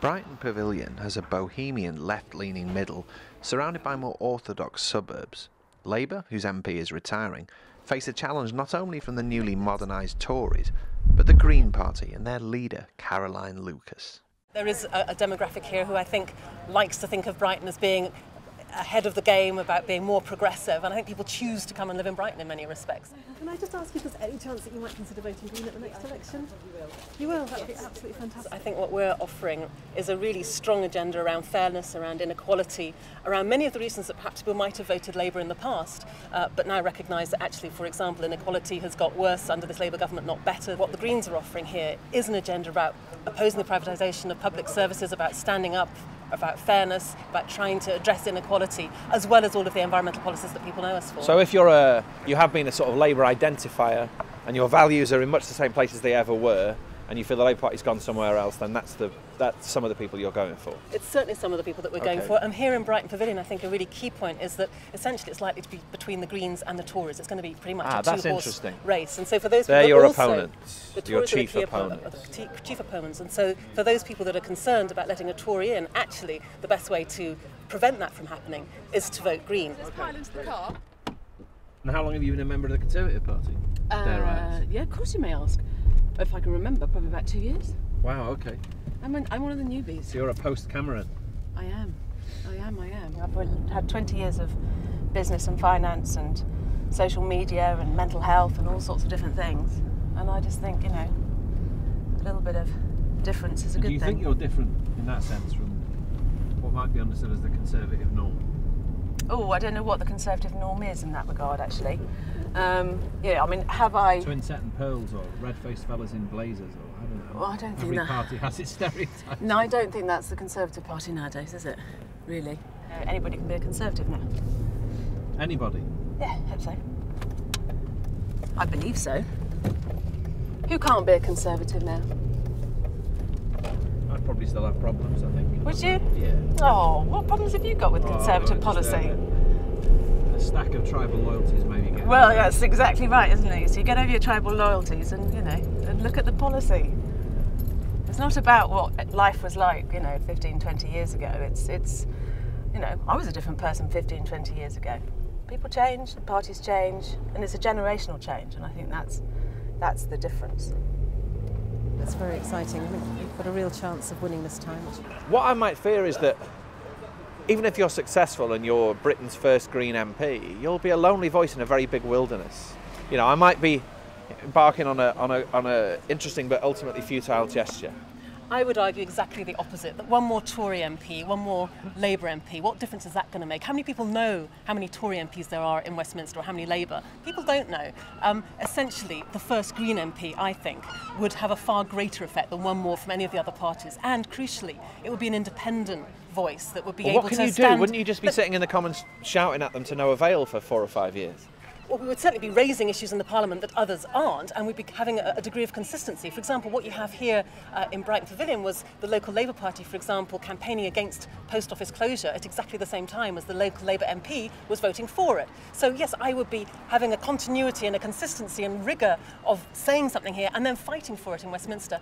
Brighton Pavilion has a bohemian left-leaning middle surrounded by more orthodox suburbs. Labour, whose MP is retiring, face a challenge not only from the newly modernised Tories, but the Green Party and their leader, Caroline Lucas. There is a demographic here who I think likes to think of Brighton as being ahead of the game, about being more progressive, and I think people choose to come and live in Brighton in many respects. Can I just ask if there's any chance that you might consider voting Green at the next election? You will? That would be absolutely fantastic. I think what we're offering is a really strong agenda around fairness, around inequality, around many of the reasons that perhaps people might have voted Labour in the past, but now recognise that actually, for example, inequality has got worse under this Labour government, not better. What the Greens are offering here is an agenda about opposing the privatisation of public services, about standing up, about fairness, about trying to address inequality, as well as all of the environmental policies that people know us for. So if you have been a sort of Labour identifier and your values are in much the same place as they ever were, and you feel the Labour Party's gone somewhere else, then that's some of the people you're going for. It's certainly some of the people that we're going for. And here in Brighton Pavilion, I think a really key point is that essentially it's likely to be between the Greens and the Tories. It's going to be pretty much a two-horse race. And so for those people, they're your also, opponents, the Tories your chief opponents. And so for those people that are concerned about letting a Tory in, actually the best way to prevent that from happening is to vote Green. Let's pile into the car. And how long have you been a member of the Conservative Party? Yeah, of course you may ask. If I can remember, probably about 2 years. Wow, okay. I'm one of the newbies. So you're a post-Cameron? I am. I've had 20 years of business and finance and social media and mental health and all sorts of different things. And I just think, a little bit of difference is a good thing. Do you think you're different in that sense from what might be understood as the Conservative norm? Oh, I don't know what the Conservative norm is in that regard, actually. Have I... Twin-set and pearls, or red-faced fellas in blazers, or I don't know. Well, I don't think Every that... party has its stereotypes. No, I don't think that's the Conservative Party nowadays, is it? Really? Anybody can be a Conservative now. Anybody? Yeah, I hope so. I believe so. Who can't be a Conservative now? I'd probably still have problems, I think. Would you? Yeah. Oh, what problems have you got with Conservative policy? A stack of tribal loyalties maybe get. Well, that's exactly right, isn't it? So you get over your tribal loyalties and, and look at the policy. It's not about what life was like, 15, 20 years ago. It's I was a different person 15, 20 years ago. People change, parties change, and it's a generational change, and I think that's the difference. That's very exciting. I think you've got a real chance of winning this time. What I might fear is that even if you're successful and you're Britain's first Green MP, you'll be a lonely voice in a very big wilderness. I might be embarking on a interesting but ultimately futile gesture. I would argue exactly the opposite, that one more Tory MP, one more Labour MP, what difference is that going to make? How many people know how many Tory MPs there are in Westminster or how many Labour? People don't know. Essentially, the first Green MP, I think, would have a far greater effect than one more from any of the other parties. And crucially, it would be an independent voice that would be able to stand... What can you do? Wouldn't you just be sitting in the Commons shouting at them to no avail for 4 or 5 years? Well, we would certainly be raising issues in the Parliament that others aren't, and we'd be having a degree of consistency. For example, what you have here in Brighton Pavilion was the local Labour Party, for example, campaigning against post office closure at exactly the same time as the local Labour MP was voting for it. So yes, I would be having a continuity and a consistency and rigour of saying something here and then fighting for it in Westminster.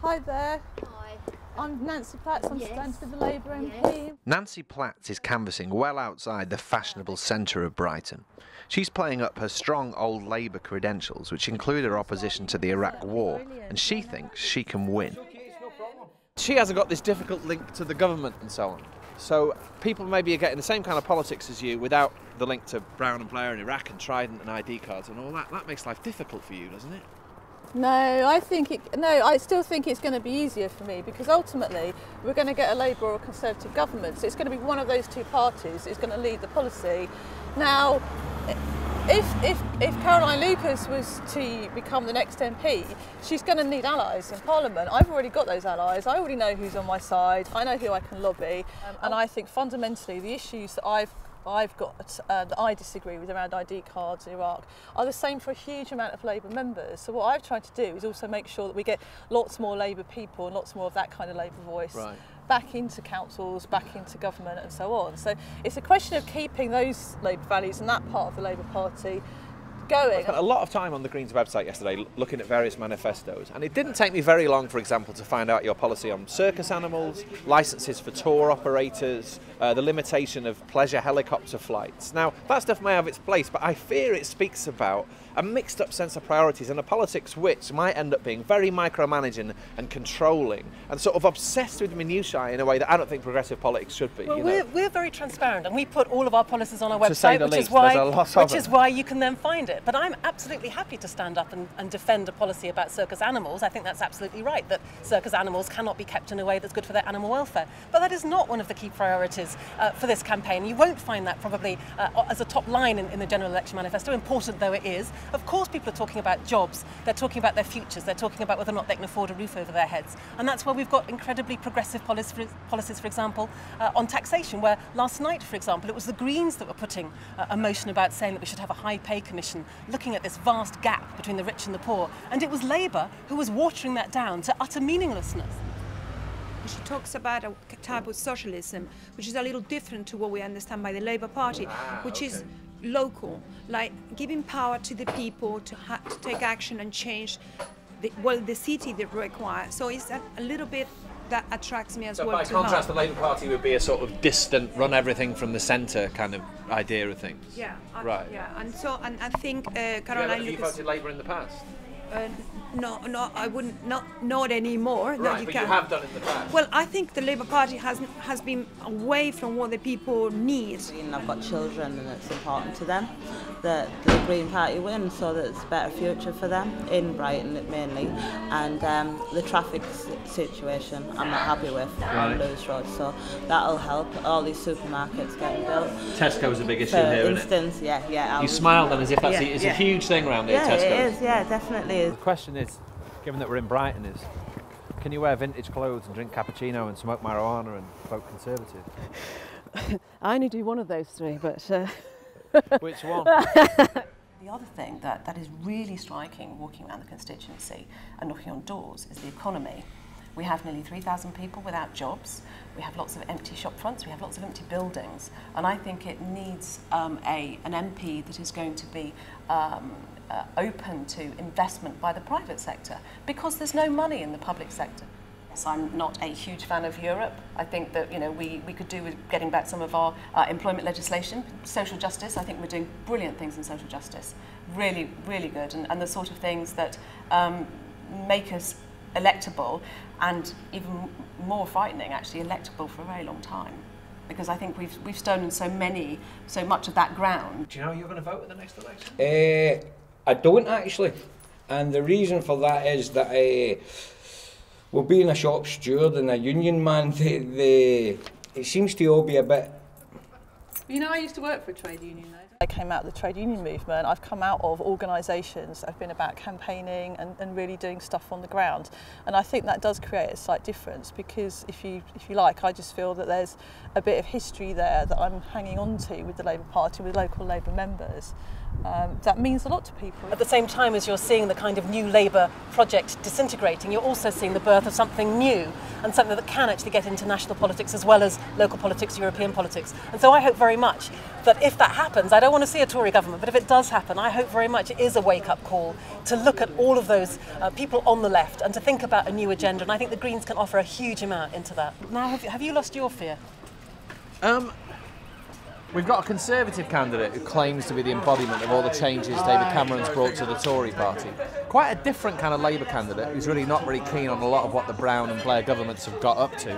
Hi there. Hi. I'm Nancy Platt, I'm standing for the Labour MP. Nancy Platt is canvassing well outside the fashionable centre of Brighton. She's playing up her strong old Labour credentials, which include her opposition to the Iraq War, and she thinks she can win. She hasn't got this difficult link to the government and so on. So people maybe are getting the same kind of politics as you without the link to Brown and Blair and Iraq and Trident and ID cards and all that. That makes life difficult for you, doesn't it? No, I still think it's going to be easier for me because ultimately we're going to get a Labour or a Conservative government. So it's going to be one of those two parties that's going to lead the policy. Now, if Caroline Lucas was to become the next MP, she's going to need allies in Parliament. I've already got those allies. I already know who's on my side. I know who I can lobby. And I think fundamentally the issues that I've got that I disagree with around ID cards in Iraq are the same for a huge amount of Labour members. So what I've tried to do is also make sure that we get lots more Labour people and lots more of that kind of Labour voice back into councils, back into government and so on. So it's a question of keeping those Labour values and that part of the Labour Party going. I spent a lot of time on the Greens website yesterday looking at various manifestos, and it didn't take me very long, for example, to find out your policy on circus animals, licences for tour operators, the limitation of pleasure helicopter flights. Now, that stuff may have its place, but I fear it speaks about a mixed up sense of priorities and a politics which might end up being very micromanaging and controlling and sort of obsessed with minutiae in a way that I don't think progressive politics should be. Well, we're very transparent, and we put all of our policies on our To say website, the which least, is why you can then find it. But I'm absolutely happy to stand up and defend a policy about circus animals. I think that's absolutely right, that circus animals cannot be kept in a way that's good for their animal welfare. But that is not one of the key priorities for this campaign. You won't find that probably as a top line in the general election manifesto, important though it is. Of course, people are talking about jobs, they're talking about their futures, they're talking about whether or not they can afford a roof over their heads. And that's why we've got incredibly progressive policies, for example, on taxation, where last night, for example, it was the Greens that were putting a motion about saying that we should have a high pay commission, looking at this vast gap between the rich and the poor. And it was Labour who was watering that down to utter meaninglessness. She talks about a type of socialism, which is a little different to what we understand by the Labour Party, which is local, like giving power to the people to take action and change the city they require. So it's a little bit that attracts me as well. By contrast, the Labour Party would be a sort of distant, run everything from the centre kind of idea of things. Yeah, right. Yeah, and I think Caroline Have you Lucas. voted Labour in the past? No, I wouldn't. Not anymore. Right, no, you but can't. you have done in the past. Well, I think the Labour Party has been away from what the people need. And I've got children, and it's important to them that the Green Party wins, so that it's a better future for them in Brighton mainly. And the traffic situation, I'm not happy with on Lewis Road, so that'll help. All these supermarkets getting built. Tesco's a big issue For here, instance, isn't it? yeah. You smile then as if that's it's a huge thing around here, Yeah, Tesco's. it is. Yeah, definitely is. The question is, given that we're in Brighton, is can you wear vintage clothes and drink cappuccino and smoke marijuana and vote Conservative? I only do one of those three, but... Which one? The other thing that is really striking walking around the constituency and knocking on doors is the economy. We have nearly 3,000 people without jobs. We have lots of empty shop fronts. We have lots of empty buildings. And I think it needs an MP that is going to be open to investment by the private sector, because there's no money in the public sector. So I'm not a huge fan of Europe. I think that we could do with getting back some of our employment legislation. Social justice, I think we're doing brilliant things in social justice. Really, really good. And the sort of things that make us electable, and even more frightening actually, electable for a very long time. Because I think we've stolen so much of that ground. Do you know who you're going to vote in the next election? I don't actually, and the reason for that is that well, being a shop steward and a union man, it seems to all be a bit... I used to work for a trade union though. I came out of the trade union movement. I've come out of organisations that have been about campaigning and really doing stuff on the ground. And I think that does create a slight difference, because if you like, I just feel that there's a bit of history there that I'm hanging on to with the Labour Party, with local Labour members. That means a lot to people. At the same time as you're seeing the kind of new Labour project disintegrating, you're also seeing the birth of something new, and something that can actually get into national politics as well as local politics, European politics. And so I hope very much that if that happens, I don't want to see a Tory government, but if it does happen, I hope very much it is a wake-up call to look at all of those people on the left and to think about a new agenda. And I think the Greens can offer a huge amount into that. Now, have you lost your fear? We've got a Conservative candidate who claims to be the embodiment of all the changes David Cameron's brought to the Tory party. Quite a different kind of Labour candidate who's really not very keen on a lot of what the Brown and Blair governments have got up to.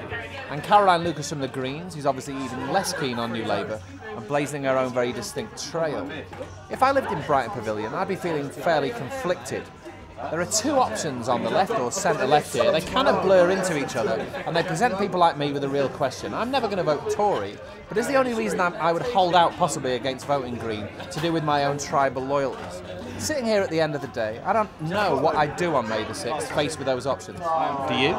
And Caroline Lucas from the Greens, who's obviously even less keen on New Labour and blazing her own very distinct trail. If I lived in Brighton Pavilion, I'd be feeling fairly conflicted. There are two options on the left or centre-left here. They kind of blur into each other, and they present people like me with a real question. I'm never going to vote Tory, but is the only reason I would hold out possibly against voting Green to do with my own tribal loyalties? Sitting here at the end of the day, I don't know what I'd do on May the 6th, faced with those options. Do you?